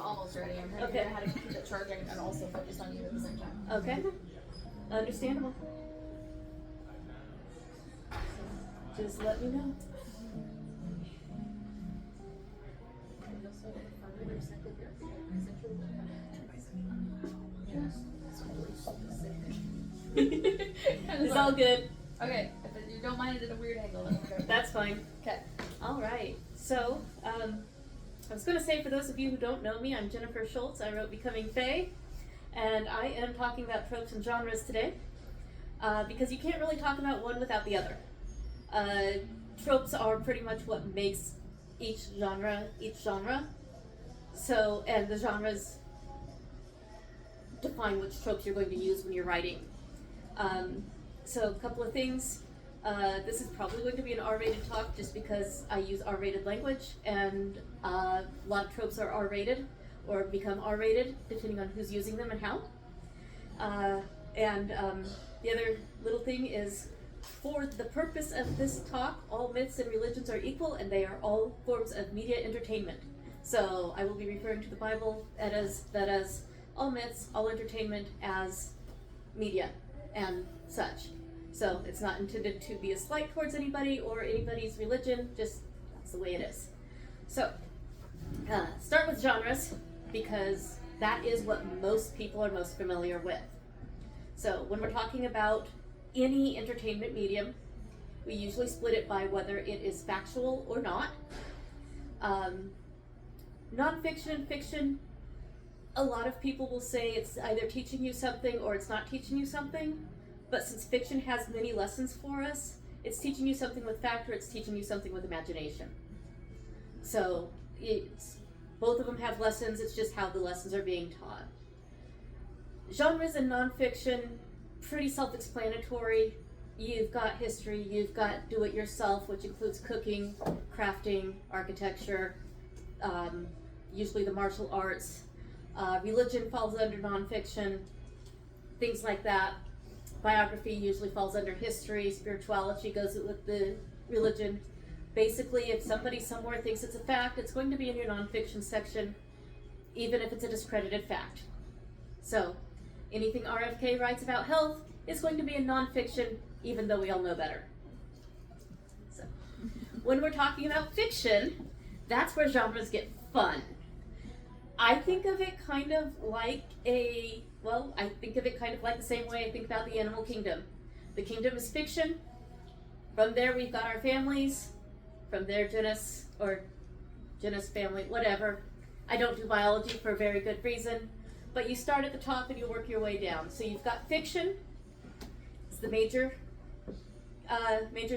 almost ready. I'm trying to figure out how to keep it charging and also focus on you at the same time. Okay. Understandable. So, just let me know. It's all good. Okay, if you don't mind it at a weird angle, then we're good. That's fine. Okay. All right. So, I was going to say, for those of you who don't know me, I'm Jennifer Schultz. I wrote Becoming Fae, and I am talking about tropes and genres today, because you can't really talk about one without the other. Tropes are pretty much what makes each genre. So, and the genres define which tropes you're going to use when you're writing. So a couple of things. This is probably going to be an R-rated talk just because I use R-rated language, and a lot of tropes are R-rated or become R-rated depending on who's using them and how. The other little thing is, for the purpose of this talk, all myths and religions are equal, and they are all forms of media entertainment. So I will be referring to the Bible as all myths, all entertainment as media and such. So it's not intended to be a slight towards anybody or anybody's religion, just that's the way it is. So start with genres, because that is what most people are most familiar with. So when we're talking about any entertainment medium, we usually split it by whether it is factual or not. Nonfiction and fiction, a lot of people will say it's either teaching you something or it's not teaching you something. But since fiction has many lessons for us, it's teaching you something with fact or it's teaching you something with imagination. So both of them have lessons, it's just how the lessons are being taught. Genres in nonfiction, pretty self-explanatory. You've got history, you've got do-it-yourself, which includes cooking, crafting, architecture, usually the martial arts. Religion falls under nonfiction, things like that. Biography usually falls under history. Spirituality goes with the religion. Basically, if somebody somewhere thinks it's a fact, it's going to be in your nonfiction section, even if it's a discredited fact. So, anything RFK writes about health is going to be in nonfiction, even though we all know better. So, when we're talking about fiction, that's where genres get fun. I think of it kind of like the same way I think about the animal kingdom. The kingdom is fiction. From there we've got our families. From there genus family, whatever. I don't do biology for a very good reason. But you start at the top and you work your way down. So you've got fiction. It's the major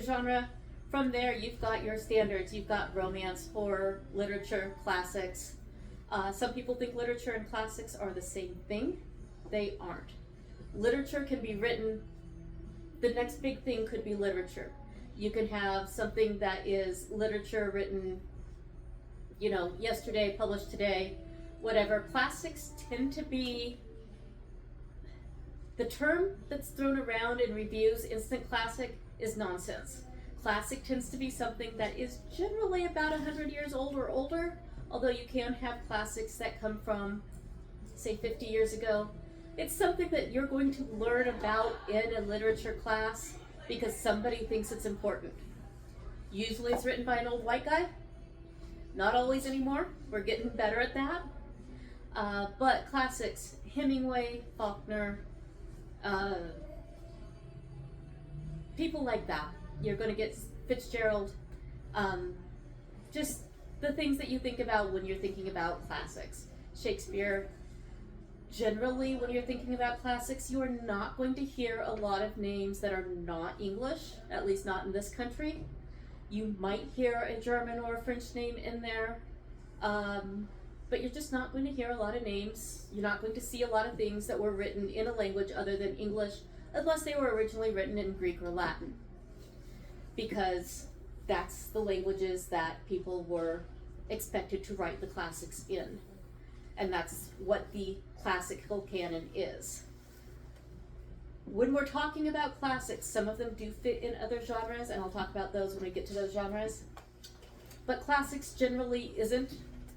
genre. From there you've got your standards. You've got romance, horror, literature, classics. Some people think literature and classics are the same thing. They aren't. Literature can be written, the next big thing could be literature. You can have something that is literature written, yesterday, published today, whatever. Classics tend to be, the term that's thrown around in reviews, instant classic, is nonsense. Classic tends to be something that is generally about 100 years old or older, although you can have classics that come from, say, 50 years ago. It's something that you're going to learn about in a literature class because somebody thinks it's important. Usually it's written by an old white guy. Not always anymore. We're getting better at that. But classics, Hemingway, Faulkner, people like that. You're going to get Fitzgerald, just the things that you think about when you're thinking about classics. Shakespeare. Generally, when you're thinking about classics, you are not going to hear a lot of names that are not English, at least not in this country. You might hear a German or a French name in there, but you're just not going to hear a lot of names. You're not going to see a lot of things that were written in a language other than English, unless they were originally written in Greek or Latin, because that's the languages that people were expected to write the classics in. And that's what the classical canon is. When we're talking about classics, some of them do fit in other genres, and I'll talk about those when we get to those genres. But classics generally isn't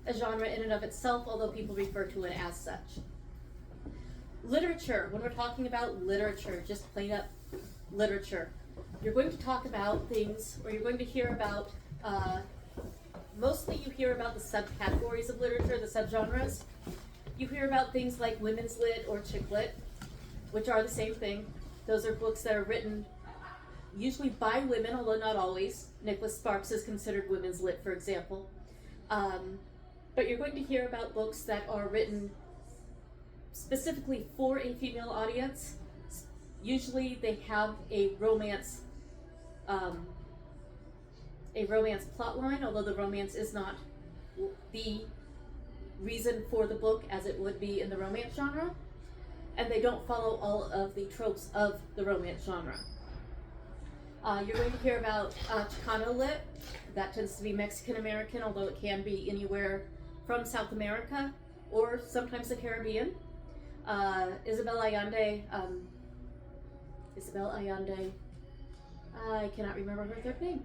a genre in and of itself, although people refer to it as such. Literature, when we're talking about literature, just plain up literature, you're going to talk about things, or you're going to hear about, mostly you hear about the subcategories of literature, the subgenres. You hear about things like women's lit or chick lit, which are the same thing. Those are books that are written usually by women, although not always. Nicholas Sparks is considered women's lit, for example. But you're going to hear about books that are written specifically for a female audience. Usually they have a romance plot line, although the romance is not the reason for the book as it would be in the romance genre, and they don't follow all of the tropes of the romance genre. You're going to hear about Chicano lit. That tends to be Mexican American, although it can be anywhere from South America or sometimes the Caribbean. Isabel Allende, I cannot remember her third name.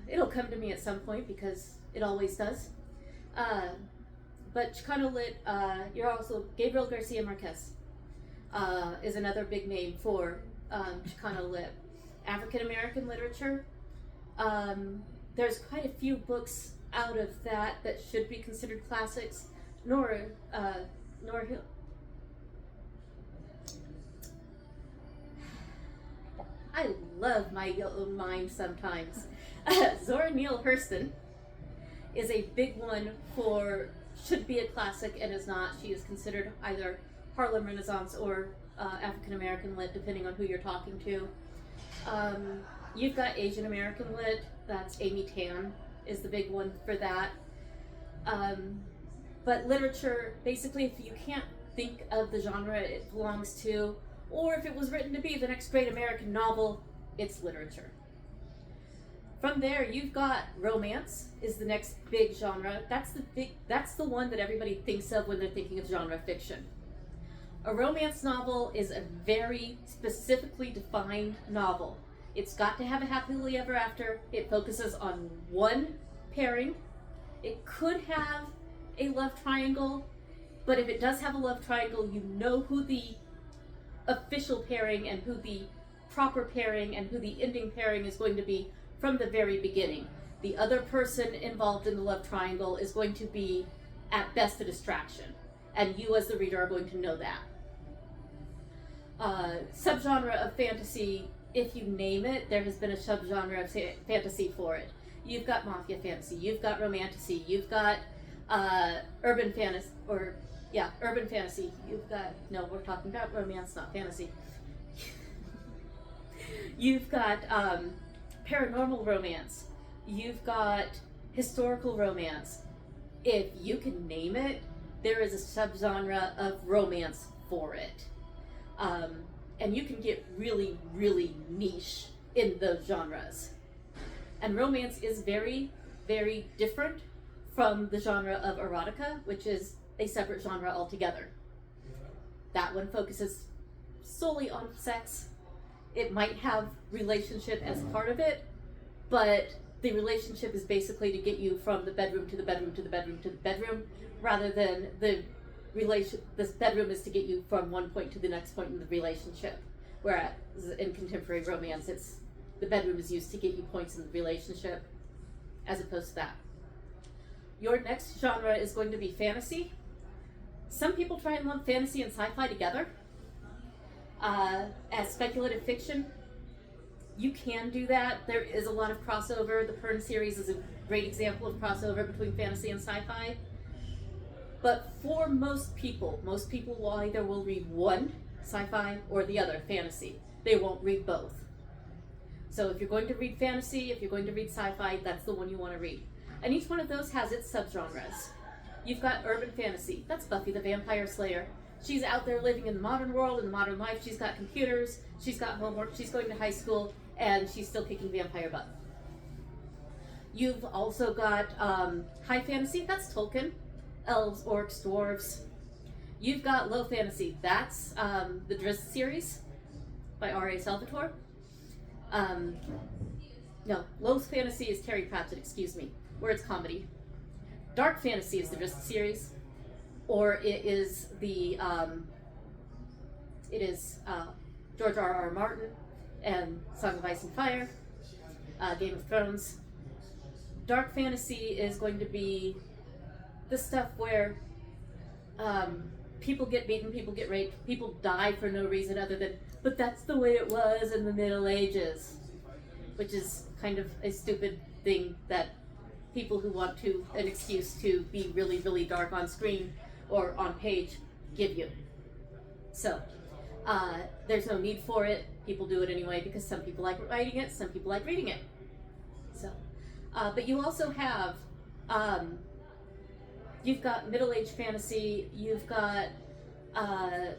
It'll come to me at some point because it always does. But Chicano lit, you're also Gabriel Garcia Marquez is another big name for Chicano lit. African American literature, there's quite a few books out of that should be considered classics. Nora Hill. I love my own mind sometimes. Zora Neale Hurston is a big one for should be a classic and is not. She is considered either Harlem Renaissance or African American lit, depending on who you're talking to. You've got Asian American lit. That's Amy Tan is the big one for that. But literature, basically, if you can't think of the genre it belongs to, or if it was written to be the next great American novel, it's literature. From there, you've got romance is the next big genre. That's the one that everybody thinks of when they're thinking of genre fiction. A romance novel is a very specifically defined novel. It's got to have a happily ever after. It focuses on one pairing. It could have a love triangle, but if it does have a love triangle, you know who the official pairing and who the proper pairing and who the ending pairing is going to be from the very beginning. The other person involved in the love triangle is going to be at best a distraction, and you as the reader are going to know that. Subgenre of fantasy, if you name it, there has been a subgenre of fantasy for it. You've got mafia fantasy, you've got romantasy, you've got urban fantasy, you've got, no, we're talking about romance, not fantasy. You've got paranormal romance, you've got historical romance. If you can name it, there is a subgenre of romance for it. And you can get really, really niche in those genres. And romance is very, very different from the genre of erotica, which is a separate genre altogether. That one focuses solely on sex. It might have relationship as part of it, but the relationship is basically to get you from the bedroom to the bedroom to the bedroom to the bedroom, rather than this bedroom is to get you from one point to the next point in the relationship. Whereas in contemporary romance, the bedroom is used to get you points in the relationship, as opposed to that. Your next genre is going to be fantasy. Some people try and lump fantasy and sci-fi together as speculative fiction. You can do that. There is a lot of crossover. The Pern series is a great example of crossover between fantasy and sci-fi. But for most people will either read one, sci-fi, or the other, fantasy. They won't read both. So if you're going to read fantasy, if you're going to read sci-fi, that's the one you want to read. And each one of those has its subgenres. You've got urban fantasy. That's Buffy the Vampire Slayer. She's out there living in the modern world, in the modern life. She's got computers, she's got homework, she's going to high school, and she's still kicking vampire butt. You've also got high fantasy. That's Tolkien. Elves, orcs, dwarves. You've got low fantasy. That's the Drizzt series by R.A. Salvatore. No, low fantasy is Terry Pratchett, excuse me, where it's comedy. Dark fantasy is the Drizzt series, or it is George R. Martin and Song of Ice and Fire, Game of Thrones. Dark fantasy is going to be the stuff where people get beaten, people get raped, people die for no reason other than, but that's the way it was in the Middle Ages, which is kind of a stupid thing that people who want an excuse to be really, really dark on screen or on page give you. So, there's no need for it. People do it anyway because some people like writing it, some people like reading it. So, but you also have, you've got middle-aged fantasy, you've got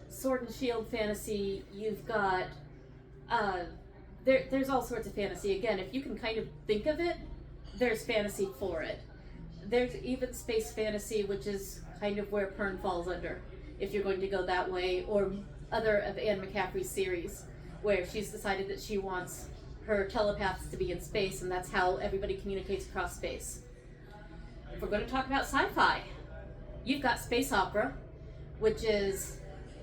sword and shield fantasy, you've got, there's all sorts of fantasy. Again, if you can kind of think of it, there's fantasy for it. There's even space fantasy, which is kind of where Pern falls under, if you're going to go that way, or other of Anne McCaffrey's series, where she's decided that she wants her telepaths to be in space, and that's how everybody communicates across space. If we're going to talk about sci-fi, you've got space opera, which is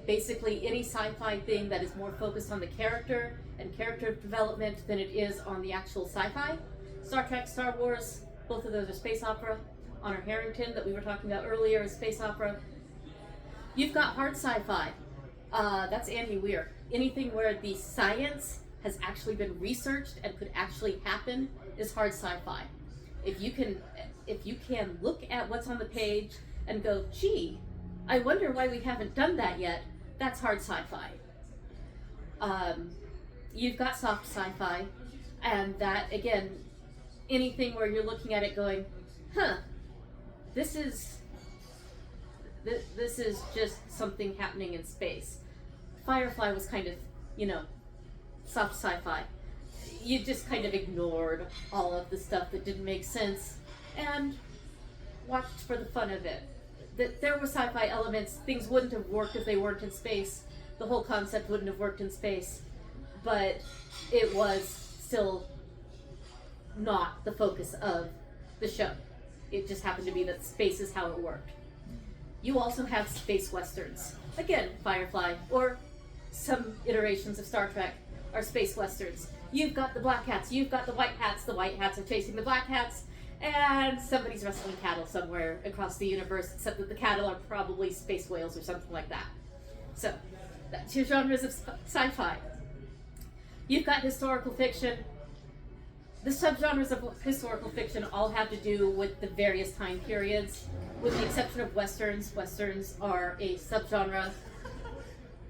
basically any sci-fi thing that is more focused on the character and character development than it is on the actual sci-fi. Star Trek, Star Wars, both of those are space opera. Honor Harrington, that we were talking about earlier, is space opera. You've got hard sci-fi. That's Andy Weir. Anything where the science has actually been researched and could actually happen is hard sci-fi. If you can look at what's on the page and go, gee, I wonder why we haven't done that yet, that's hard sci-fi. You've got soft sci-fi, and that, again, anything where you're looking at it going, this is just something happening in space. Firefly was kind of, soft sci-fi. You just kind of ignored all of the stuff that didn't make sense and watched for the fun of it. That there were sci-fi elements, things wouldn't have worked if they weren't in space. The whole concept wouldn't have worked in space, but it was still not the focus of the show. It just happened to be that space is how it worked. You also have space westerns. Again, Firefly, or some iterations of Star Trek are space westerns. You've got the black hats, you've got the white hats are chasing the black hats, and somebody's wrestling cattle somewhere across the universe, except that the cattle are probably space whales or something like that. So, that's your genres of sci-fi. You've got historical fiction. The subgenres of historical fiction all have to do with the various time periods, with the exception of westerns. Westerns are a subgenre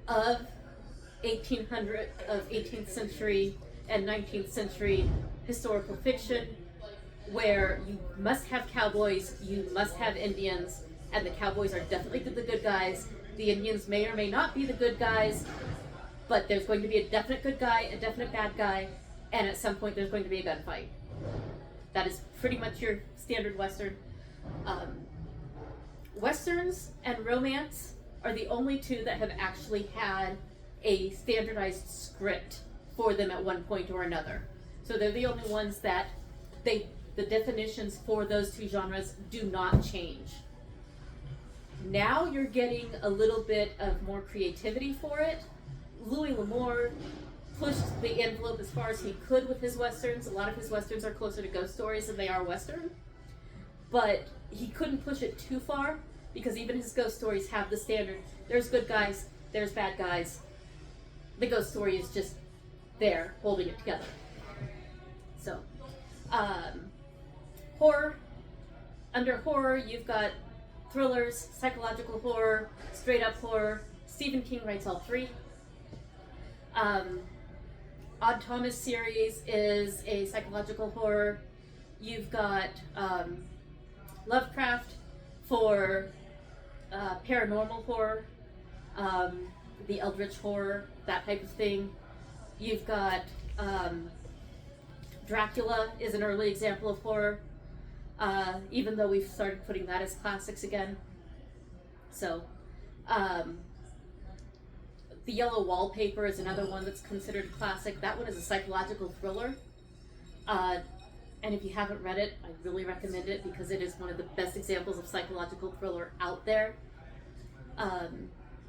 of 18th century and 19th century historical fiction, where you must have cowboys, you must have Indians, and the cowboys are definitely the good guys. The Indians may or may not be the good guys, but there's going to be a definite good guy, a definite bad guy, and at some point there's going to be a gunfight. That is pretty much your standard Western. Westerns and romance are the only two that have actually had a standardized script for them at one point or another. So they're the only ones that the definitions for those two genres do not change. Now you're getting a little bit of more creativity for it. Louis L'Amour pushed the envelope as far as he could with his westerns. A lot of his westerns are closer to ghost stories than they are western. But he couldn't push it too far, because even his ghost stories have the standard. There's good guys, there's bad guys. The ghost story is just there, holding it together. So, horror. Under horror, you've got thrillers, psychological horror, straight up horror. Stephen King writes all three. Odd Thomas series is a psychological horror. You've got Lovecraft for paranormal horror, the eldritch horror, that type of thing. You've got Dracula is an early example of horror, even though we've started putting that as classics again. So, The Yellow Wallpaper is another one that's considered classic. That one is a psychological thriller. And if you haven't read it, I really recommend it because it is one of the best examples of psychological thriller out there.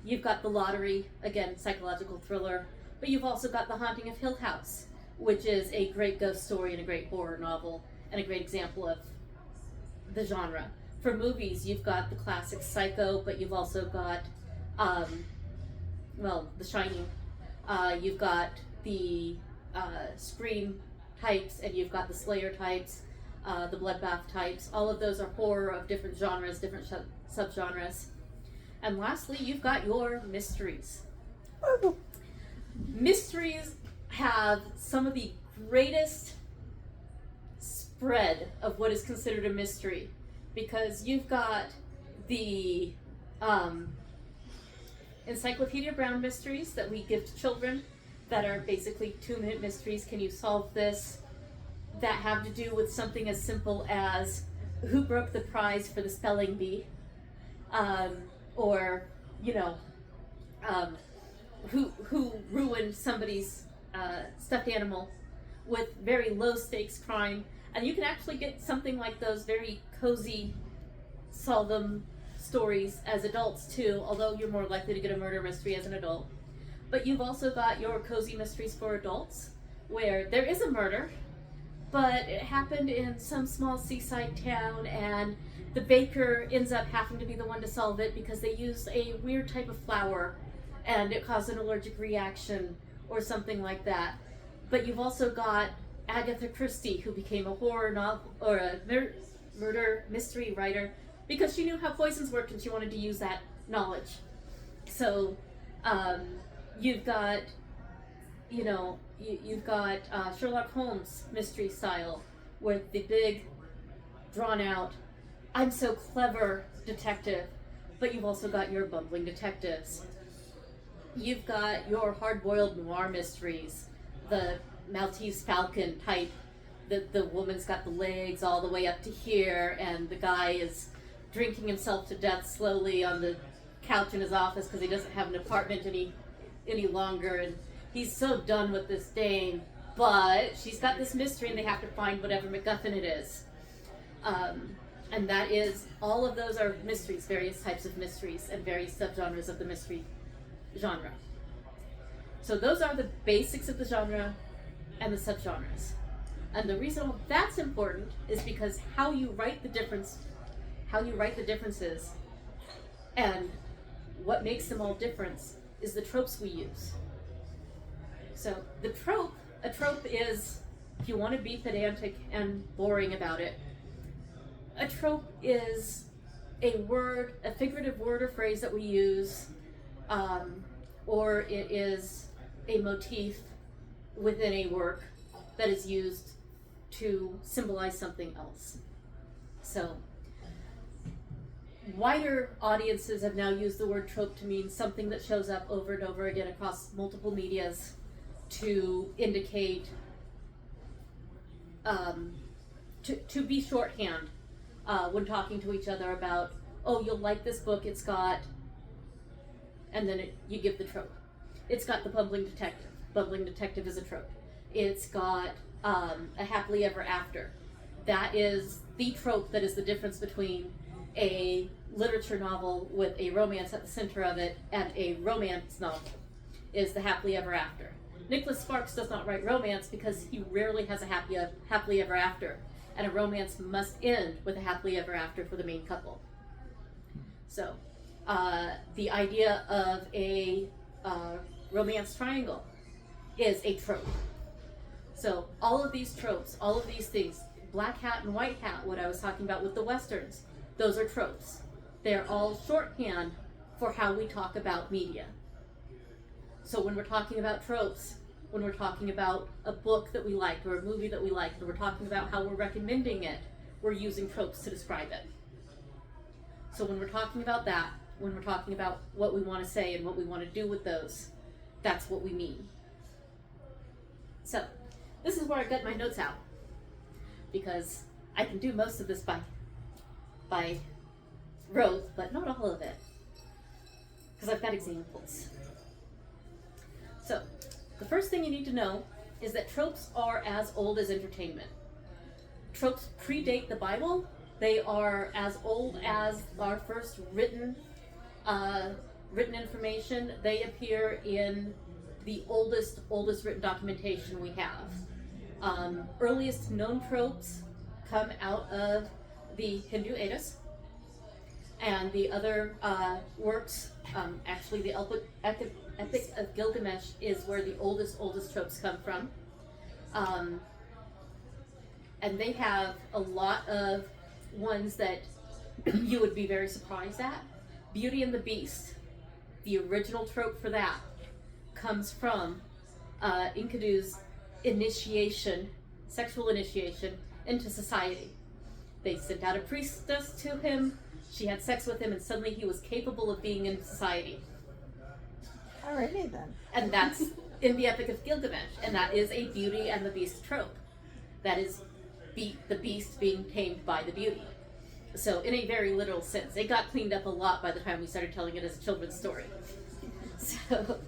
You've got The Lottery, again, psychological thriller, but you've also got The Haunting of Hill House, which is a great ghost story and a great horror novel and a great example of the genre. For movies, you've got the classic Psycho, but you've also got, The Shining. You've got the Scream types, and you've got the Slayer types, the Bloodbath types. All of those are horror of different genres, different subgenres. And lastly, you've got your mysteries. Mysteries have some of the greatest spread of what is considered a mystery, because you've got the Encyclopedia Brown mysteries that we give to children that are basically 2-minute mysteries. Can you solve this? That have to do with something as simple as who broke the prize for the spelling bee, or who ruined somebody's stuffed animal, with very low stakes crime. And you can actually get something like those very cozy solve them stories as adults too, although you're more likely to get a murder mystery as an adult. But you've also got your cozy mysteries for adults, where there is a murder, but it happened in some small seaside town, and the baker ends up having to be the one to solve it because they used a weird type of flour and it caused an allergic reaction or something like that. But you've also got Agatha Christie, who became a horror novel or a murder mystery writer because she knew how poisons worked and she wanted to use that knowledge. So you've got Sherlock Holmes mystery style with the big drawn out I'm so clever detective, but you've also got your bumbling detectives. You've got your hard-boiled noir mysteries, the Maltese Falcon type, the woman's got the legs all the way up to here, and the guy is drinking himself to death slowly on the couch in his office because he doesn't have an apartment any longer, and he's so done with this dame, but she's got this mystery and they have to find whatever MacGuffin it is. And that is, all of those are mysteries, various types of mysteries and various subgenres of the mystery genre. So those are the basics of the genre and the subgenres. And the reason that's important is because how you write the differences and what makes them all different is the tropes we use. So a trope is, if you want to be pedantic and boring about it, a trope is a figurative word or phrase that we use, or it is a motif within a work that is used to symbolize something else. So wider audiences have now used the word trope to mean something that shows up over and over again across multiple medias to indicate, to be shorthand when talking to each other about, oh, you'll like this book, it's got, and then you give the trope. It's got the bumbling detective. Bumbling detective is a trope. It's got a happily ever after. That is the trope that is the difference between a literature novel with a romance at the center of it and a romance novel, is the happily ever after. Nicholas Sparks does not write romance because he rarely has a happily ever after, and a romance must end with a happily ever after for the main couple. So the idea of a romance triangle is a trope. So all of these tropes, all of these things, black hat and white hat, what I was talking about with the westerns, those are tropes. They're all shorthand for how we talk about media. So when we're talking about tropes, when we're talking about a book that we liked or a movie that we liked, and we're talking about how we're recommending it, we're using tropes to describe it. So when we're talking about that, when we're talking about what we want to say and what we want to do with those, that's what we mean. So this is where I got my notes out, because I can do most of this by rote, but not all of it, because I've got examples. So the first thing you need to know is that tropes are as old as entertainment. Tropes predate the Bible. They are as old as our first written information. They appear in the oldest written documentation we have. Earliest known tropes come out of the Hindu Eddas, and the other works, actually the Epic of Gilgamesh is where the oldest tropes come from. And they have a lot of ones that you would be very surprised at. Beauty and the Beast, the original trope for that, comes from Enkidu's sexual initiation into society. They sent out a priestess to him, she had sex with him, and suddenly he was capable of being in society. Alrighty then. And that's in the Epic of Gilgamesh, and that is a Beauty and the Beast trope. That is the beast being tamed by the beauty. So in a very literal sense, it got cleaned up a lot by the time we started telling it as a children's story. So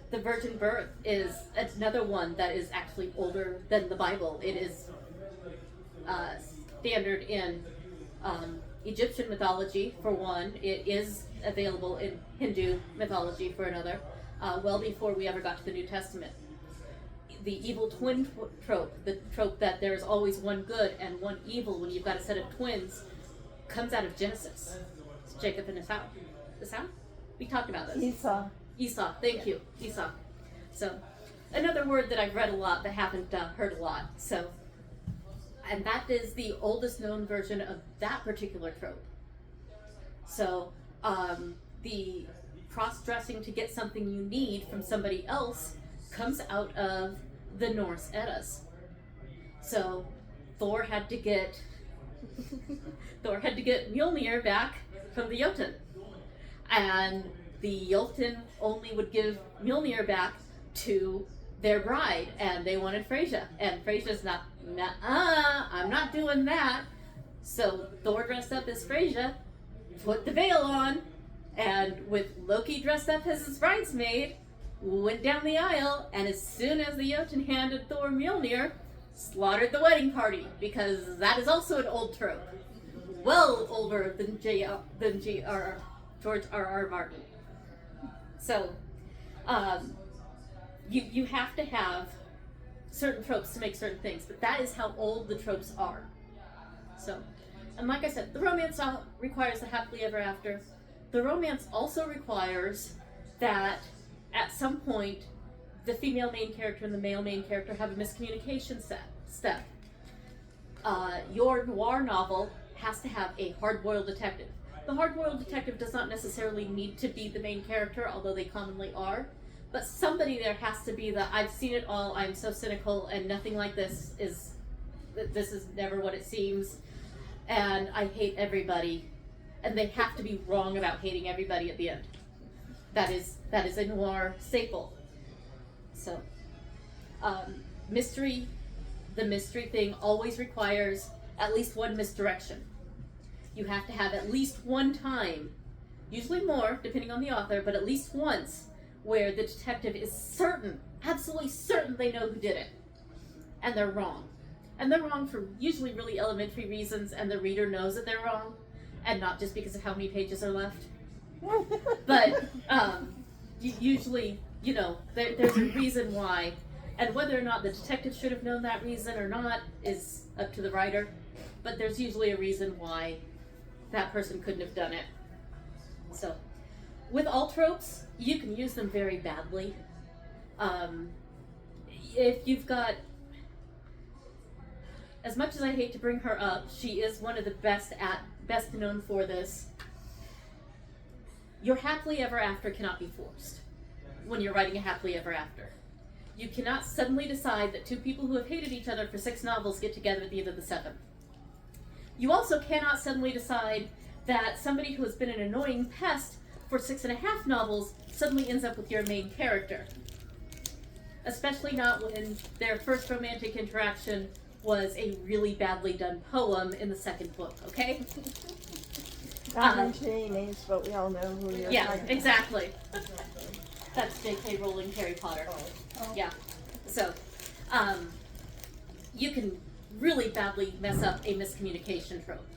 the virgin birth is another one that is actually older than the Bible. It is standard in Egyptian mythology, for one. It is available in Hindu mythology, for another, well before we ever got to the New Testament. The evil twin trope, the trope that there's always one good and one evil when you've got a set of twins, comes out of Genesis. It's Jacob and Esau. Esau? We talked about this. Esau, thank you. Esau. So, another word that I've read a lot but haven't heard a lot. So, and that is the oldest known version of that particular trope. So, the cross-dressing to get something you need from somebody else comes out of the Norse Eddas. So Thor had to get Mjolnir back from the Jotun, and the Jotun only would give Mjolnir back to their bride, and they wanted Freyja, and Freyja's I'm not doing that. So Thor dressed up as Freyja, put the veil on, and with Loki dressed up as his bridesmaid, went down the aisle, and as soon as the Jotun handed Thor Mjolnir, slaughtered the wedding party, because that is also an old trope. Well older than George R.R. Martin. So, you have to have certain tropes to make certain things, but that is how old the tropes are. So, and like I said, the romance requires the happily ever after. The romance also requires that at some point, the female main character and the male main character have a miscommunication step. Your noir novel has to have a hard-boiled detective. The hard-boiled detective does not necessarily need to be the main character, although they commonly are, but somebody there has to be the, I've seen it all, I'm so cynical, and nothing like this is never what it seems, and I hate everybody, and they have to be wrong about hating everybody at the end. That is a noir staple. So, the mystery thing always requires at least one misdirection. You have to have at least one time, usually more, depending on the author, but at least once, where the detective is certain, absolutely certain they know who did it. And they're wrong. And they're wrong for usually really elementary reasons, and the reader knows that they're wrong, and not just because of how many pages are left. But usually, there's a reason why, and whether or not the detective should have known that reason or not is up to the writer, but there's usually a reason why that person couldn't have done it. So, with all tropes, you can use them very badly. If you've got, as much as I hate to bring her up, she is one of the best known for this. Your happily ever after cannot be forced when you're writing a happily ever after. You cannot suddenly decide that two people who have hated each other for 6 novels get together at the end of the 7th. You also cannot suddenly decide that somebody who has been an annoying pest for 6.5 novels suddenly ends up with your main character. Especially not when their first romantic interaction was a really badly done poem in the 2nd book, okay? Not mentioning any names, but we all know who you're talking about. Exactly. That's J.K. Rowling, Harry Potter. Yeah. So, you can really badly mess up a miscommunication trope.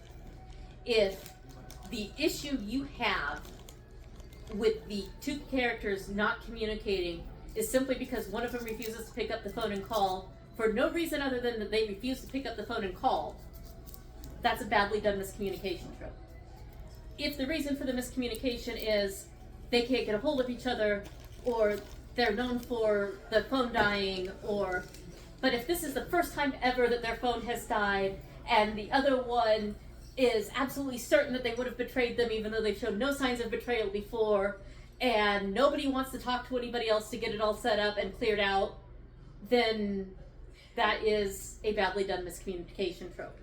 If the issue you have with the two characters not communicating is simply because one of them refuses to pick up the phone and call for no reason other than that they refuse to pick up the phone and call, that's a badly done miscommunication trope. If the reason for the miscommunication is they can't get a hold of each other, or they're known for the phone dying, but if this is the first time ever that their phone has died, and the other one is absolutely certain that they would have betrayed them even though they've shown no signs of betrayal before, and nobody wants to talk to anybody else to get it all set up and cleared out, then that is a badly done miscommunication trope.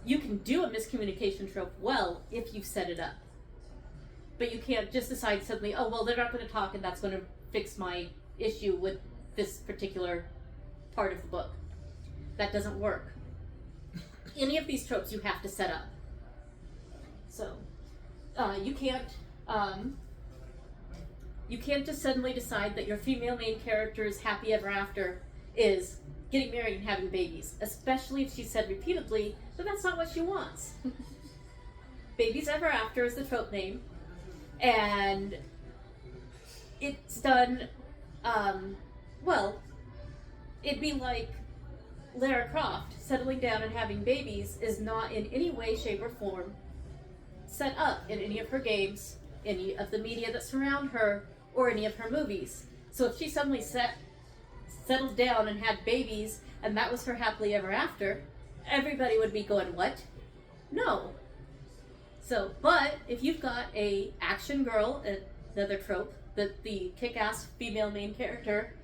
You can do a miscommunication trope well if you set it up. But you can't just decide suddenly, oh, well, they're not going to talk and that's going to fix my issue with this particular part of the book. That doesn't work. Any of these tropes you have to set up. So, you can't just suddenly decide that your female main character's happy ever after is getting married and having babies, especially if she said repeatedly that that's not what she wants. Babies Ever After is the trope name, and it's done, well, it'd be like Lara Croft settling down and having babies is not in any way, shape, or form set up in any of her games, any of the media that surround her, or any of her movies. So if she suddenly settled down and had babies and that was her happily ever after, everybody would be going, what? No. So, but if you've got a action girl, another trope, that the kick-ass female main character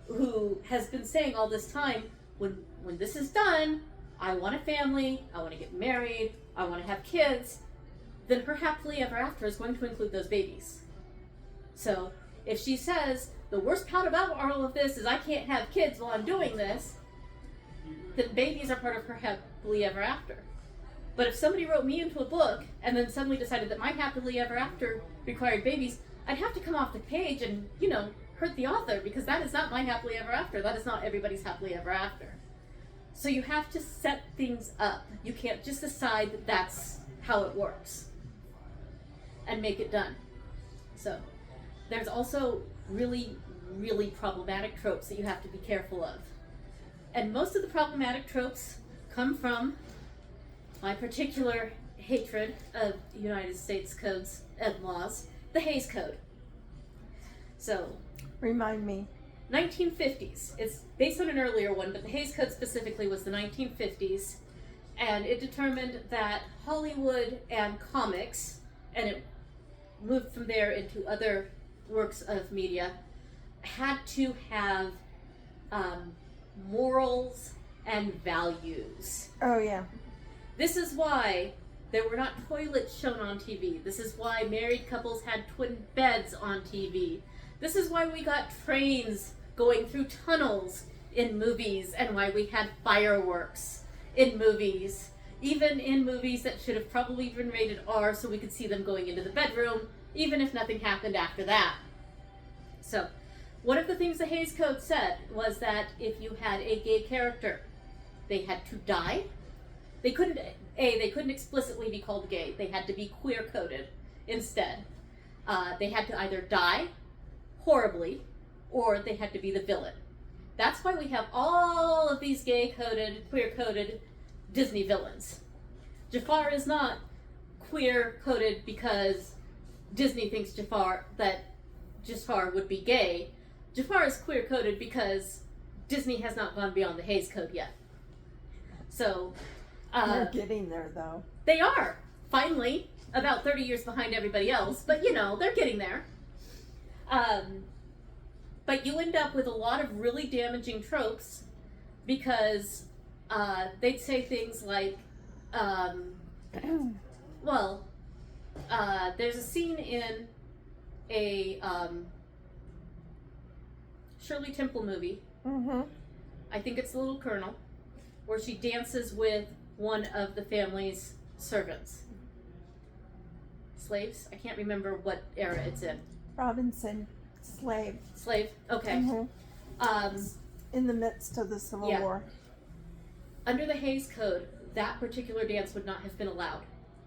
who has been saying all this time, when this is done, I want a family, I want to get married, I want to have kids, then her happily ever after is going to include those babies. So if she says, the worst part about all of this is I can't have kids while I'm doing this, then babies are part of her happily ever after. But if somebody wrote me into a book and then suddenly decided that my happily ever after required babies, I'd have to come off the page and, hurt the author, because that is not my happily ever after. That is not everybody's happily ever after. So you have to set things up. You can't just decide that that's how it works and make it done. So there's also really, really problematic tropes that you have to be careful of. And most of the problematic tropes come from my particular hatred of United States codes and laws, the Hays Code. So, Remind me. 1950s. It's based on an earlier one, but the Hays Code specifically was the 1950s, and it determined that Hollywood and comics, and it moved from there into other works of media, had to have morals and values. Oh, yeah. This is why there were not toilets shown on TV. This is why married couples had twin beds on TV. This is why we got trains going through tunnels in movies, and why we had fireworks in movies. Even in movies that should have probably been rated R so we could see them going into the bedroom, even if nothing happened after that. So, one of the things the Hays Code said was that if you had a gay character, they had to die. They couldn't explicitly be called gay. They had to be queer-coded instead. They had to either die horribly, or they had to be the villain. That's why we have all of these gay-coded, queer-coded Disney villains. Jafar is not queer-coded because Disney thinks Jafar would be gay. Jafar is queer-coded because Disney has not gone beyond the Hays Code yet. So, They're getting there, though. they are, finally, about 30 years behind everybody else, but they're getting there. But you end up with a lot of really damaging tropes because they'd say things like, there's a scene in a Shirley Temple movie. Mm-hmm. I think it's The Little Colonel, where she dances with one of the family's servants. Slaves? I can't remember what era it's in. Robinson. Slave. Slave? Okay. Mm-hmm. In the midst of the Civil Yeah. War. Under the Hays Code, that particular dance would not have been allowed,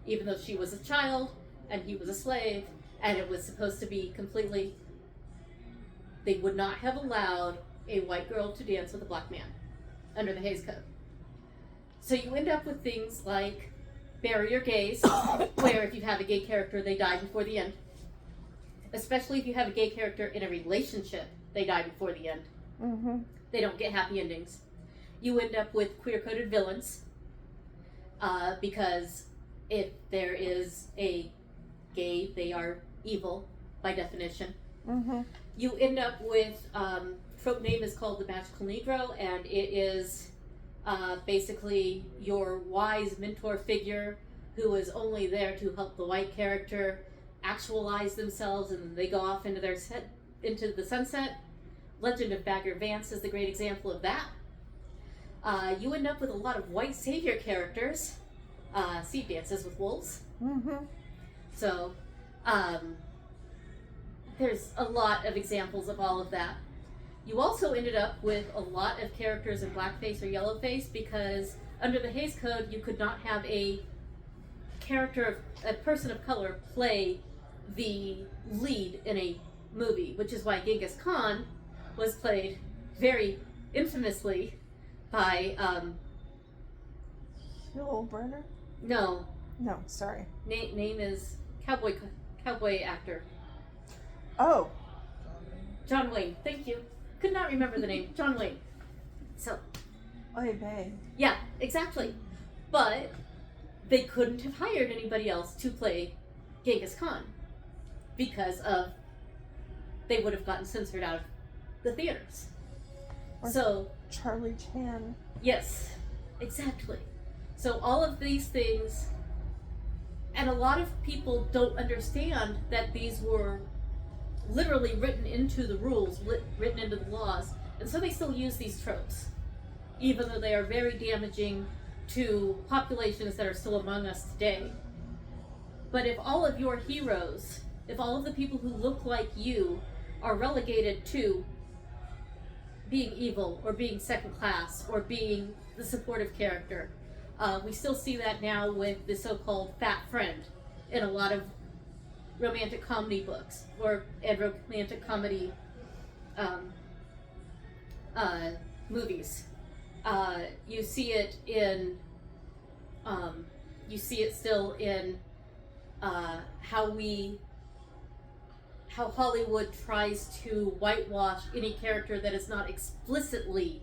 even though she was a child and he was a slave, and it was supposed to be completely. They would not have allowed a white girl to dance with a black man under the Hays Code. So you end up with things like barrier gays, where if you have a gay character, they die before the end. Especially if you have a gay character in a relationship, they die before the end. Mm-hmm. They don't get happy endings. You end up with queer-coded villains, because if there is a gay, they are evil by definition. Mm-hmm. You end up with, trope name is called the Magical Negro, and it is basically your wise mentor figure who is only there to help the white character actualize themselves, and then they go off into into the sunset. Legend of Bagger Vance is the great example of that. You end up with a lot of white savior characters. Sea Dances with Wolves. Mm-hmm. So, there's a lot of examples of all of that. You also ended up with a lot of characters in blackface or yellowface because under the Hays Code, you could not have a person of color play the lead in a movie, which is why Genghis Khan was played very infamously by, Yul Brynner? no, No, sorry. name is cowboy actor. Oh. John Wayne, thank you. Could not remember the name. John Wayne. So, Oy vey. yeah, exactly. But they couldn't have hired anybody else to play Genghis Khan because of they would have gotten censored out of the theaters. Or So, Charlie Chan. yes, exactly. So all of these things, and a lot of people don't understand that these were literally written into the rules, written into the laws, and so they still use these tropes, even though they are very damaging to populations that are still among us today. But if all of your heroes, if all of the people who look like you are relegated to being evil or being second class or being the supportive character, we still see that now with the so-called fat friend in a lot of romantic comedy books and romantic comedy movies. You see it in still in how Hollywood tries to whitewash any character that is not explicitly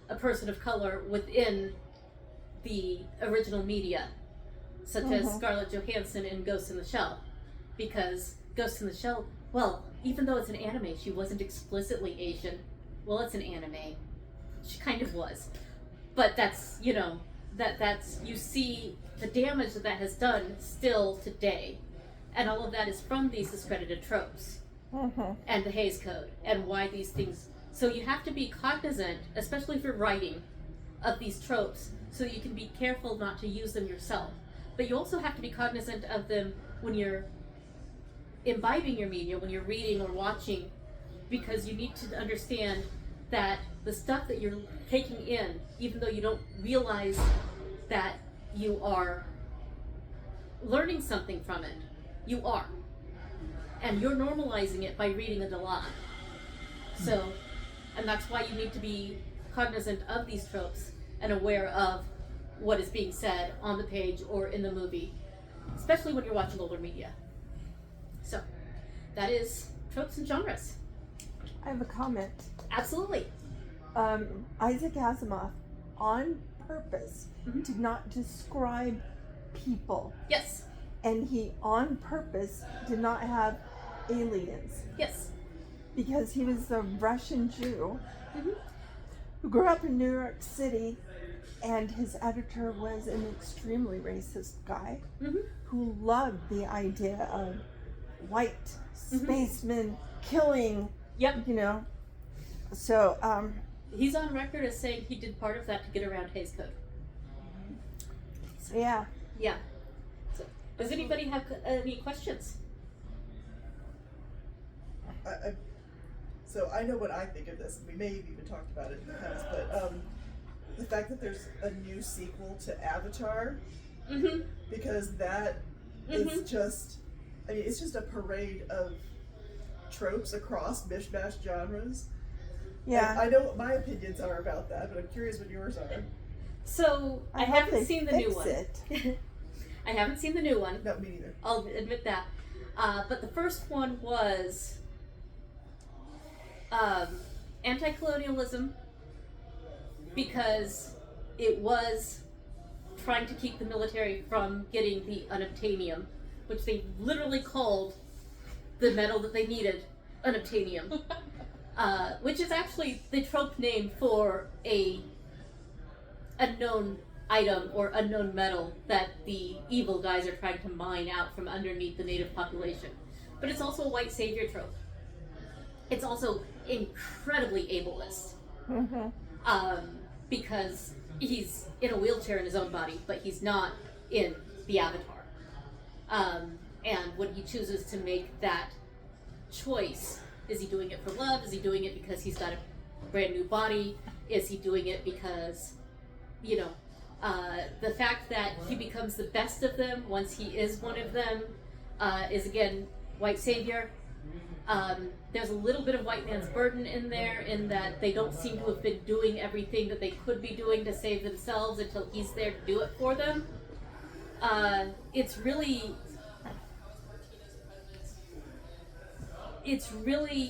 a person of color within the original media, such as Scarlett Johansson in Ghost in the Shell. Because Ghost in the Shell, well, even though it's an anime, she wasn't explicitly Asian. Well, it's an anime. She kind of was. But that's, that's, you see the damage that has done still today. And all of that is from these discredited tropes. And the Hays Code. And why these things. So you have to be cognizant, especially if you're writing, of these tropes, so you can be careful not to use them yourself. But you also have to be cognizant of them when you're imbibing your media, when you're reading or watching, because you need to understand that the stuff that you're taking in, even though you don't realize that you are learning something from it, you are. And you're normalizing it by reading it a lot. So, and that's why you need to be cognizant of these tropes and aware of what is being said on the page or in the movie, especially when you're watching older media. So, that is tropes and genres. I have a comment. Absolutely. Isaac Asimov, on purpose, did not describe people. Yes. And he, on purpose, did not have aliens. Yes. Because he was a Russian Jew who grew up in New York City, and his editor was an extremely racist guy who loved the idea of white spacemen killing, So, he's on record as saying he did part of that to get around Hays Code. Yeah. Yeah. So, does anybody have any questions? So I know what I think of this, and we may have even talked about it in the past, but the fact that there's a new sequel to Avatar, because that is just, I mean, it's just a parade of tropes across mishmash genres. Yeah. And I know what my opinions are about that, but I'm curious what yours are. So I hope haven't they seen the new fix one. it. I haven't seen the new one. No, me neither. I'll admit that. But the first one was anti-colonialism, because it was trying to keep the military from getting the unobtainium, which they literally called the metal that they needed unobtainium, which is actually the trope name for a unknown item or unknown metal that the evil guys are trying to mine out from underneath the native population. But it's also a white savior trope. It's also incredibly ableist. Because he's in a wheelchair in his own body, but he's not in the Avatar. And when he chooses to make that choice, is he doing it for love? Is he doing it because he's got a brand new body? Is he doing it because, you know, the fact that he becomes the best of them once he is one of them is, again, white savior. There's a little bit of white man's burden in there, in that they don't seem to have been doing everything that they could be doing to save themselves until he's there to do it for them. It's really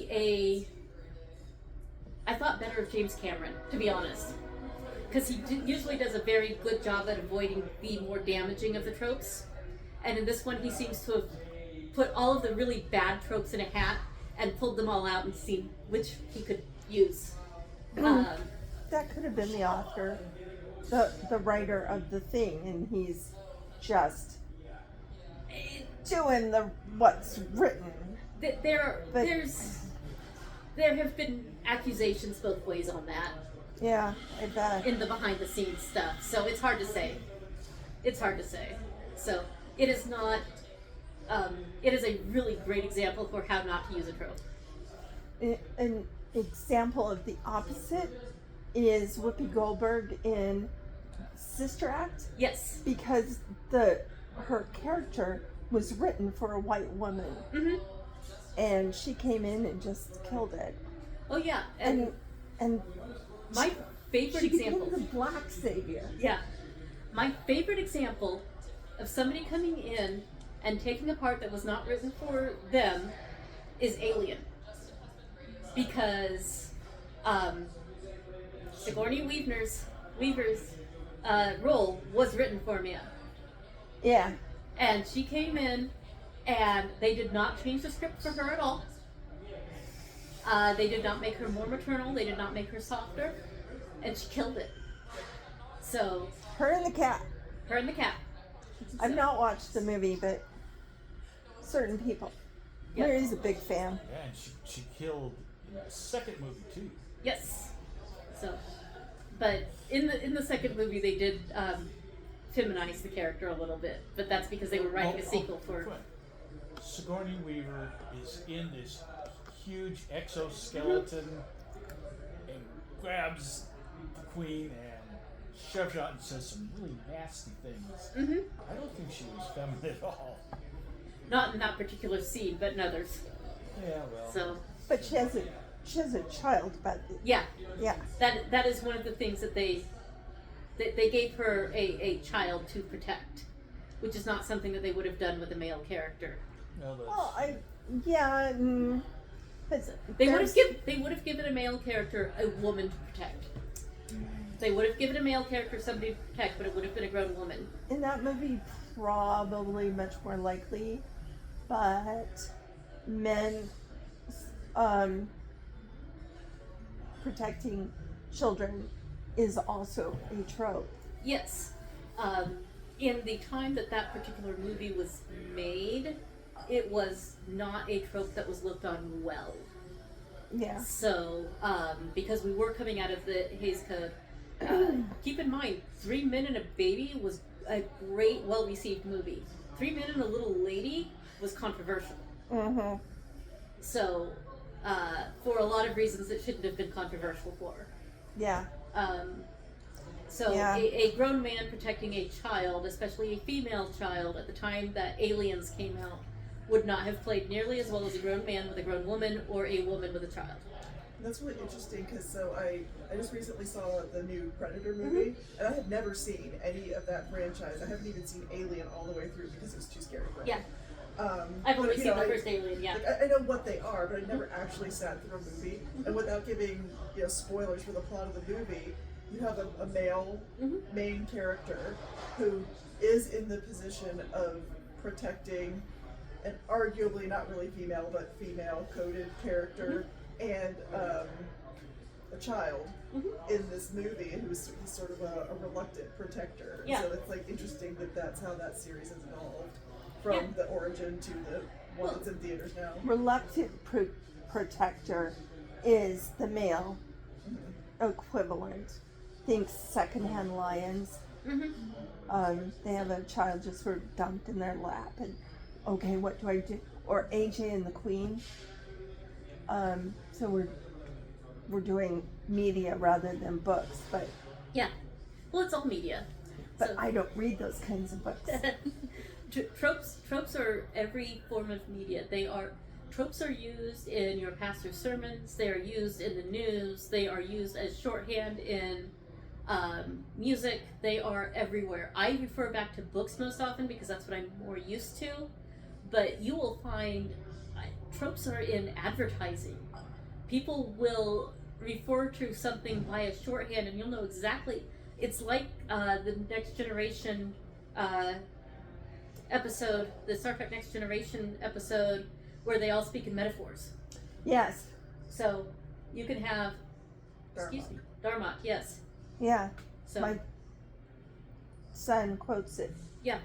a... I thought better of James Cameron, to be honest. Because he usually does a very good job at avoiding the more damaging of the tropes. And in this one, he seems to have put all of the really bad tropes in a hat and pulled them all out and seen which he could use. That could have been the author, the writer of the thing, and he's just doing what's written. There have been accusations both ways on that. Yeah, I bet. In the behind the scenes stuff, so it's hard to say. So it is not. It is a really great example for how not to use a trope. An example of the opposite is Whoopi Goldberg in Sister Act. Yes. Because her character was written for a white woman. And she came in and just killed it. Oh yeah. And my favorite example. She became the black savior. Yeah. My favorite example of somebody coming in and taking a part that was not written for them is Alien. Because Sigourney Weaver's role was written for Mia. Yeah. And she came in, and they did not change the script for her at all. They did not make her more maternal. They did not make her softer. And she killed it. So... Her and the cat. I've not watched the movie, but certain people. Yep. Mary's a big fan. Yeah, and she killed in the second movie too. Yes. So, but in the second movie they did feminize the character a little bit, but that's because they were writing a sequel for. Sigourney Weaver is in this huge exoskeleton and grabs the queen and shoves out and says some really nasty things. I don't think she was feminine at all. Not in that particular scene, but in others. Yeah, well. So. But she has a child, but yeah. Yeah. That is one of the things that they gave her a child to protect, which is not something that they would have done with a male character. No, well, but they would have given a male character a woman to protect. They would have given a male character somebody to protect, but it would have been a grown woman. In that movie, probably much more likely, but men protecting children is also a trope. Yes. In the time that particular movie was made, it was not a trope that was looked on well. Yeah. So, because we were coming out of the Hays Code, keep in mind, 3 Men and a Baby was a great, well-received movie. 3 Men and a Little Lady was controversial. Mm-hmm. So, for a lot of reasons it shouldn't have been controversial for. Yeah. So Yeah. a grown man protecting a child, especially a female child, at the time that Aliens came out, would not have played nearly as well as a grown man with a grown woman or a woman with a child. And that's really interesting because I just recently saw the new Predator movie, and I had never seen any of that franchise. I haven't even seen Alien all the way through because it was too scary for me. Yeah. but, I've only you seen know, the first Alien, yeah. Like, I know what they are, but I never actually sat through a movie. And without giving spoilers for the plot of the movie, you have a male main character who is in the position of protecting an arguably not really female but female coded character and a child in this movie who's sort of a reluctant protector. Yeah. So it's like interesting that that's how that series has evolved from the origin to the one that's in theaters now. Reluctant protector is the male equivalent. Think Secondhand Lions. They have a child just sort of dumped in their lap, and okay, what do I do? Or AJ and the Queen. So we're doing media rather than books, but Yeah. Well, it's all media. but I don't read those kinds of books. Tropes are every form of media. Tropes are used in your pastor's sermons. They are used in the news. They are used as shorthand in music. They are everywhere. I refer back to books most often because that's what I'm more used to. But you will find tropes are in advertising. People will refer to something by a shorthand, and you'll know exactly. It's like the Next Generation episode, the Star Trek Next Generation episode, where they all speak in metaphors. Yes. So you can have, Darmok, yes. Yeah. So My son quotes it. Yeah.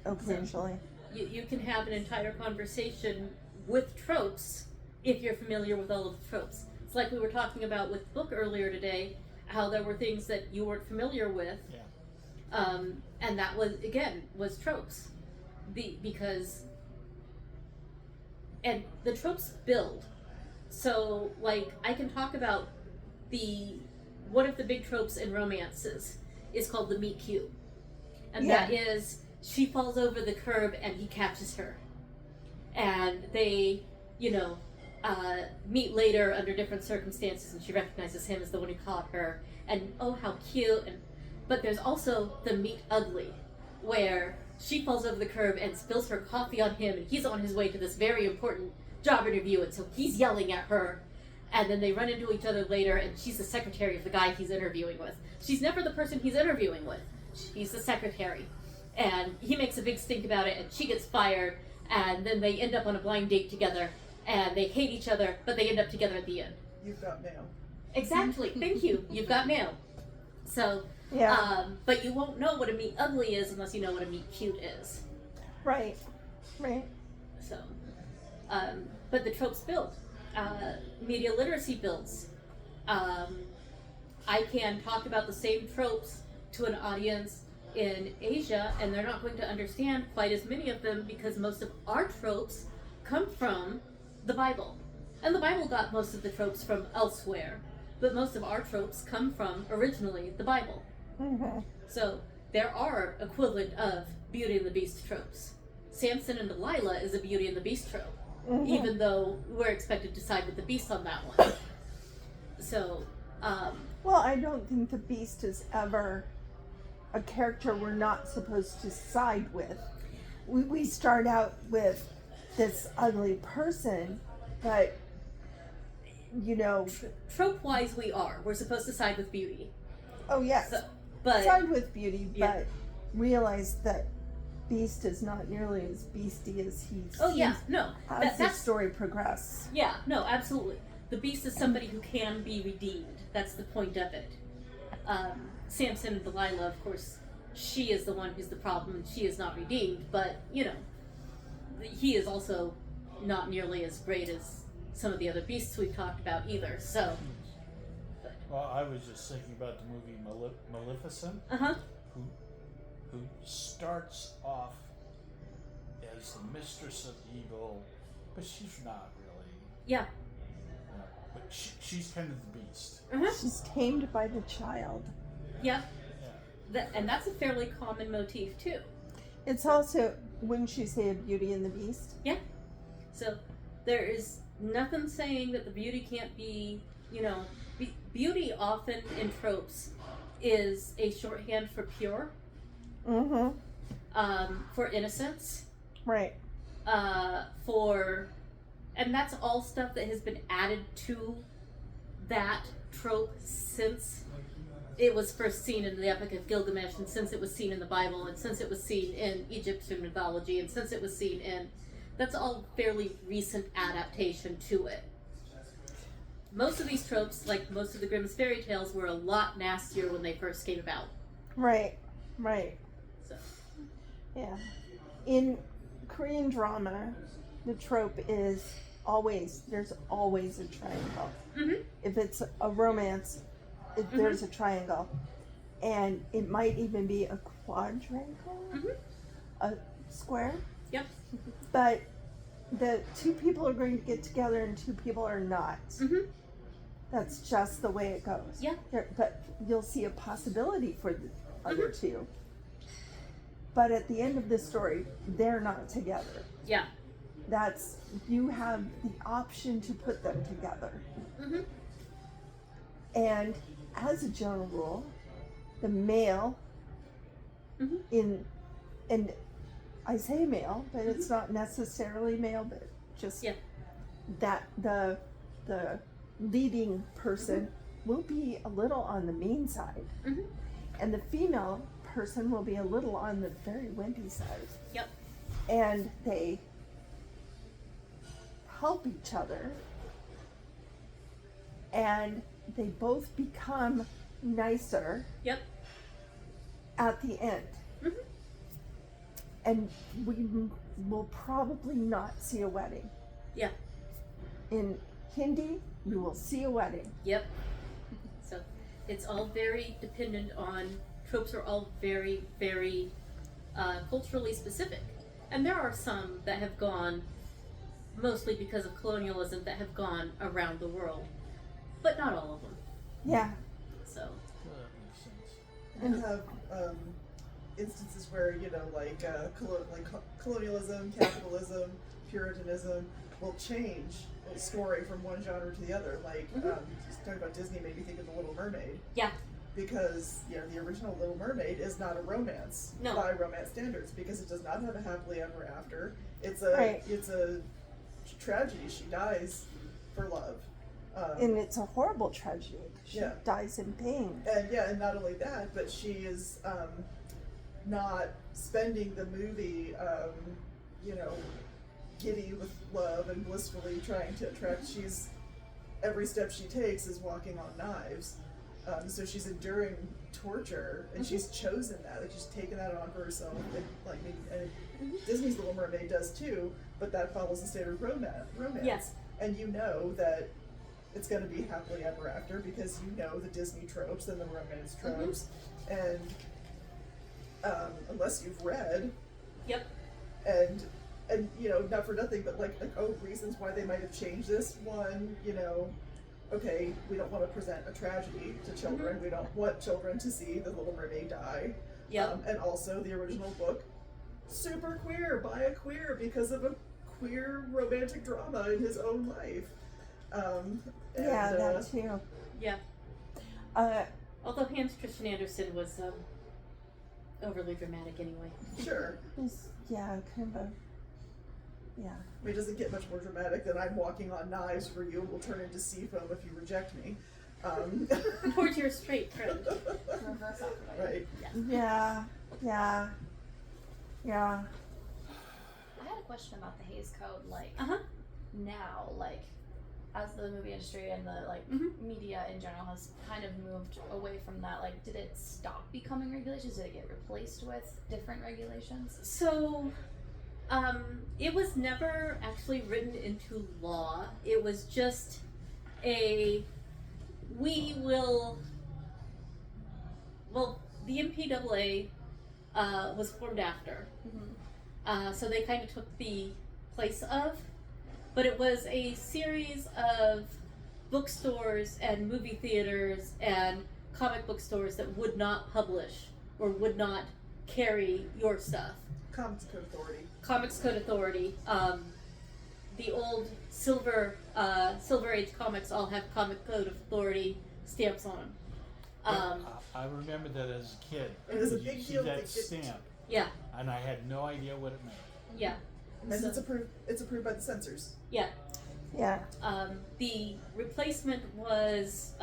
Occasionally. You can have an entire conversation with tropes if you're familiar with all of the tropes. It's like we were talking about with the book earlier today, how there were things that you weren't familiar with. Yeah. And that was tropes. Because and the tropes build. So like I can talk about one of the big tropes in romances is called the meet cute. And that is she falls over the curb and he catches her. And they, meet later under different circumstances, and she recognizes him as the one who caught her. And oh, how cute! But there's also the meet ugly, where she falls over the curb and spills her coffee on him, and he's on his way to this very important job interview, and so he's yelling at her. And then they run into each other later, and she's the secretary of the guy he's interviewing with. She's never the person he's interviewing with. She's the secretary. And he makes a big stink about it, and she gets fired, and then they end up on a blind date together, and they hate each other, but they end up together at the end. You've got mail. Exactly. Thank you. You've got mail. So, but you won't know what a meet ugly is unless you know what a meet cute is. Right. Right. So, but the tropes build. Media literacy builds. I can talk about the same tropes to an audience in Asia, and they're not going to understand quite as many of them because most of our tropes come from the Bible. And the Bible got most of the tropes from elsewhere, but most of our tropes come from, originally, the Bible. Mm-hmm. So there are equivalent of Beauty and the Beast tropes. Samson and Delilah is a Beauty and the Beast trope, even though we're expected to side with the Beast on that one. So, well, I don't think the Beast is ever a character we're not supposed to side with. We start out with this ugly person, but trope-wise we are. We're supposed to side with Beauty. Oh yes, So, but side with Beauty, Yeah. but realize that Beast is not nearly as beasty as he's. oh yeah, no, As the that's story progresses. yeah, no, absolutely. The Beast is somebody who can be redeemed. That's the point of it. Samson and Delilah, of course, she is the one who's the problem, and she is not redeemed. But he is also not nearly as great as some of the other beasts we've talked about either. So, Well, I was just thinking about the movie Maleficent, who starts off as the mistress of evil, but she's not really. yeah, but she's kind of the beast. She's tamed by the child. Yep. Yeah. And that's a fairly common motif too. It's also, wouldn't you say, a Beauty and the Beast? Yeah. So there is nothing saying that the beauty can't be, beauty often in tropes is a shorthand for pure, for innocence, Right. And that's all stuff that has been added to that trope since it was first seen in the Epic of Gilgamesh, and since it was seen in the Bible, and since it was seen in Egyptian mythology, and since it was seen in, that's all fairly recent adaptation to it. Most of these tropes, like most of the Grimm's fairy tales, were a lot nastier when they first came about. Right. Right. So, Yeah. In Korean drama, the trope is there's always a triangle. If it's a romance, there's a triangle. And it might even be a quadrangle, a square. yep. But the two people are going to get together and two people are not. That's just the way it goes. Yeah. But you'll see a possibility for the other two. But at the end of the story, they're not together. Yeah. You have the option to put them together. And as a general rule, the male and I say male, but it's not necessarily male, but just that the leading person will be a little on the mean side, and the female person will be a little on the very wimpy side. Yep. And they help each other, and they both become nicer Yep. at the end. And we will probably not see a wedding. Yeah. In Hindi, you will see a wedding. Yep. So it's all very dependent on, tropes are all very, very culturally specific. And there are some that have gone, mostly because of colonialism, that have gone around the world. But not all of them. Yeah. So. Well, that makes sense. You have instances where, colonialism, capitalism, Puritanism will change a story from one genre to the other. Just talking about Disney made me think of The Little Mermaid. Yeah. Because, the original Little Mermaid is not a romance by romance standards, because it does not have a happily ever after. It's a tragedy. She dies for love. And it's a horrible tragedy. She dies in pain. And not only that, but she is not spending the movie, giddy with love and blissfully trying to attract. Every step she takes is walking on knives. So she's enduring torture, and she's chosen that. She's taken that on for herself. And Disney's Little Mermaid does too, but that follows the standard romance. Yes. And you know that it's going to be happily ever after, because you know the Disney tropes and the romance tropes, and unless you've read, and not for nothing, but reasons why they might have changed this. One, okay, we don't want to present a tragedy to children. We don't want children to see the Little Mermaid die. And also the original book, super queer by a queer, because of a queer romantic drama in his own life. That too. Yeah. Although Hans Christian Andersen was overly dramatic anyway. Sure. Kind of. Yeah. I mean, it doesn't get much more dramatic than I'm walking on knives for you and will turn into sea foam if you reject me. Towards your straight friend. Reverse Right. Yeah. I had a question about the Hays Code, now, as the movie industry and the media in general has kind of moved away from that, did it stop becoming regulations? Did it get replaced with different regulations? So, it was never actually written into law. It was just the MPAA was formed after. So they kind of took the place of, but it was a series of bookstores and movie theaters and comic book stores that would not publish or would not carry your stuff. Comics Code Authority. Comics Code Authority. The old Silver Age comics all have Comic Code Authority stamps on them. I remember that as a kid. It was a You big see deal. that stamp, Yeah, and I had no idea what it meant. yeah, And So- it's approved by the censors. yeah. Yeah. The replacement was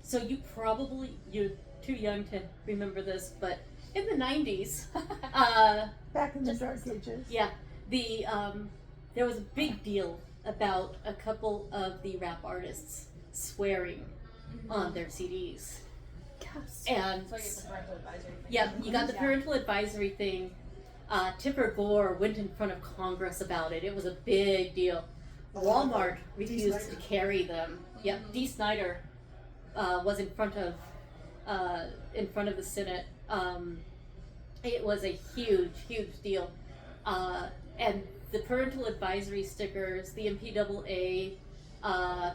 so you're too young to remember this, but in the 90s, Back in the dark ages. yeah, there was a big deal about a couple of the rap artists swearing on their CDs. Yes. And So I get the parental advisory thing. yeah, you got the Yeah. parental advisory thing. Tipper Gore went in front of Congress about it. It was a big deal. Walmart refused to Snyder. carry them. Yep, Dee Snider was in front of the Senate. It was a huge deal. And the parental advisory stickers, the MPAA,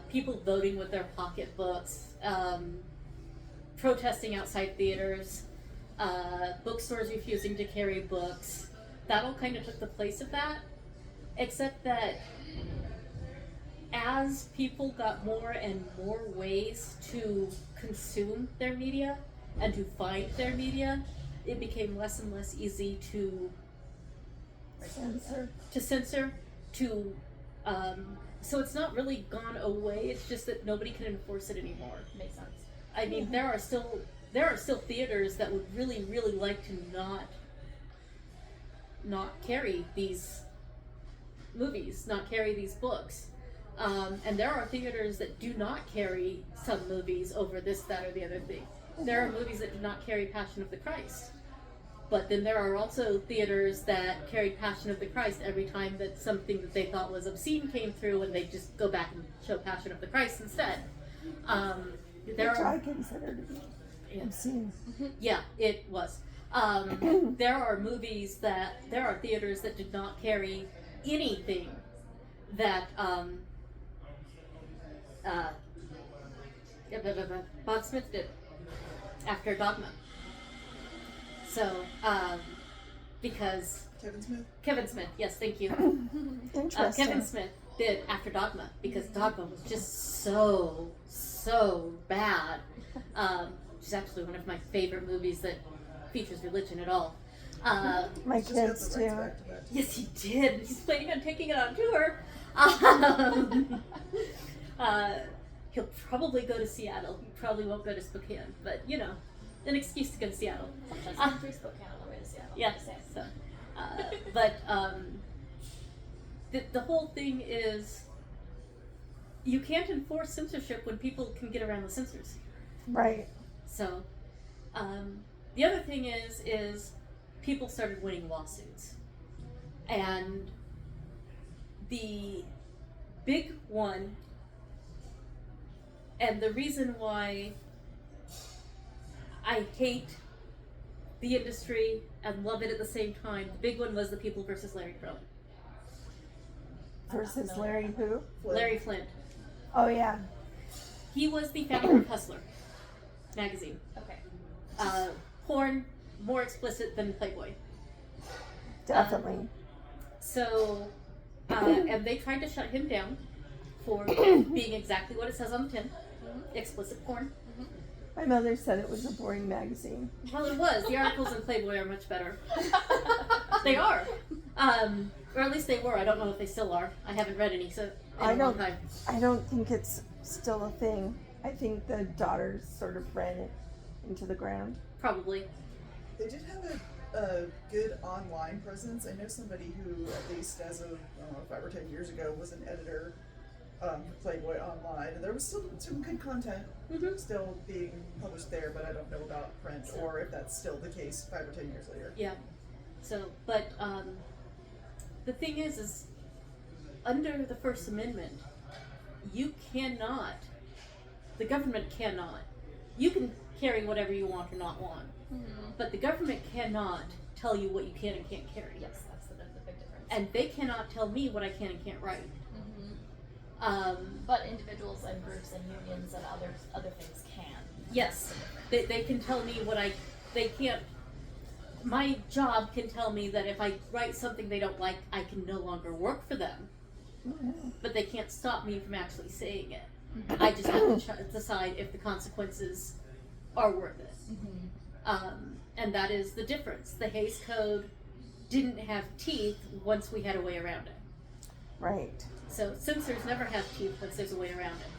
people voting with their pocketbooks, protesting outside theaters, bookstores refusing to carry books. That all kind of took the place of that, except that as people got more and more ways to consume their media and to find their media, it became less and less easy to Censor. censor, so it's not really gone away, it's just that nobody can enforce it anymore. Makes sense. I mean, there are still theaters that would really like to not carry these movies, not carry these books. And there are theaters that do not carry some movies over this, that, or the other thing. There are movies that do not carry Passion of the Christ. But then there are also theaters that carried Passion of the Christ every time that something that they thought was obscene came through, and they just go back and show Passion of the Christ instead. Which I consider to be obscene. Yeah, it was. There are theaters that did not carry anything that Bob Smith did after Dogma. So, because Kevin Smith, yes, thank you. Interesting. Kevin Smith did after Dogma because Dogma was just so bad. Which is actually one of my favorite movies that features religion at all. My Just got kids the rights too. back to that. Yes, he did. He's planning on taking it on tour. He'll probably go to Seattle. He probably won't go to Spokane, but an excuse to go to Seattle. Sometimes country Spokane on the way to Seattle. Yeah. Just saying. So, but the whole thing is, you can't enforce censorship when people can get around the censors. Right. So, the other thing is people started winning lawsuits, and the big one, and the reason why I hate the industry and love it at the same time, the big one was the People versus Larry Crone. Versus Larry who? Larry Flint. Oh yeah. He was the founder of Hustler magazine. Okay. Porn more explicit than Playboy. Definitely. So, and they tried to shut him down for being exactly what it says on the tin, explicit porn. My mother said it was a boring magazine. Well, it was. The articles in Playboy are much better. They are. Or at least they were. I don't know if they still are. I haven't read any in a long time. I don't think it's still a thing. I think the daughters sort of ran it into the ground. Probably. They did have a good online presence. I know somebody who, at least as of 5 or 10 years ago, was an editor for Playboy Online, and there was still some good content still being published there, but I don't know about print or if that's still the case 5 or 10 years later. Yeah. So, but the thing is under the First Amendment, you cannot, the government cannot, you can carry whatever you want or not want, but the government cannot tell you what you can and can't carry. Yes, that's the big difference. And they cannot tell me what I can and can't write. But individuals and groups and unions and other things can. Yes, they can tell me they can't, my job can tell me that if I write something they don't like, I can no longer work for them. But they can't stop me from actually saying it. I just have to decide if the consequences are worth it. And that is the difference. The Hays Code didn't have teeth once we had a way around it. Right. So censors never have teeth once there's a way around it.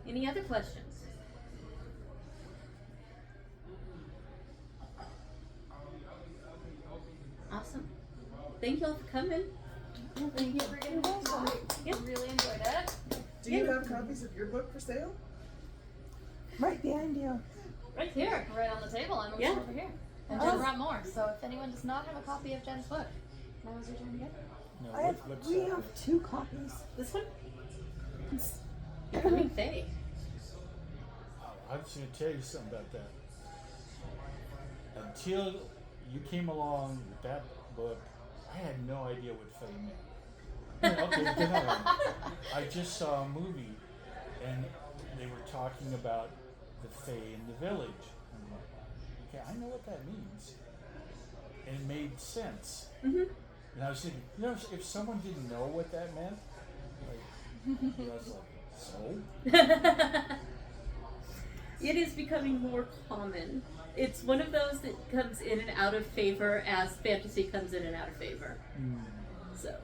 Any other questions? Awesome. Thank you all for coming. Thank you for getting me. Yeah. Really enjoyed it. Do you have copies of your book for sale? Right behind you. Right here. Right on the table. I'm Yeah. over here. And Jen brought more. So if anyone does not have a copy of Jen's book, now is your turn to get it. No, We have 2 copies. This one? You're coming Faye. I was going to tell you something about that. Until you came along with that book, I had no idea what Faye meant. Okay, I just saw a movie, and they were talking about the Fae in the village. I'm like, okay, I know what that means, and it made sense. And I was thinking, if someone didn't know what that meant, like, I was like, so? It is becoming more common. It's one of those that comes in and out of favor as fantasy comes in and out of favor. So.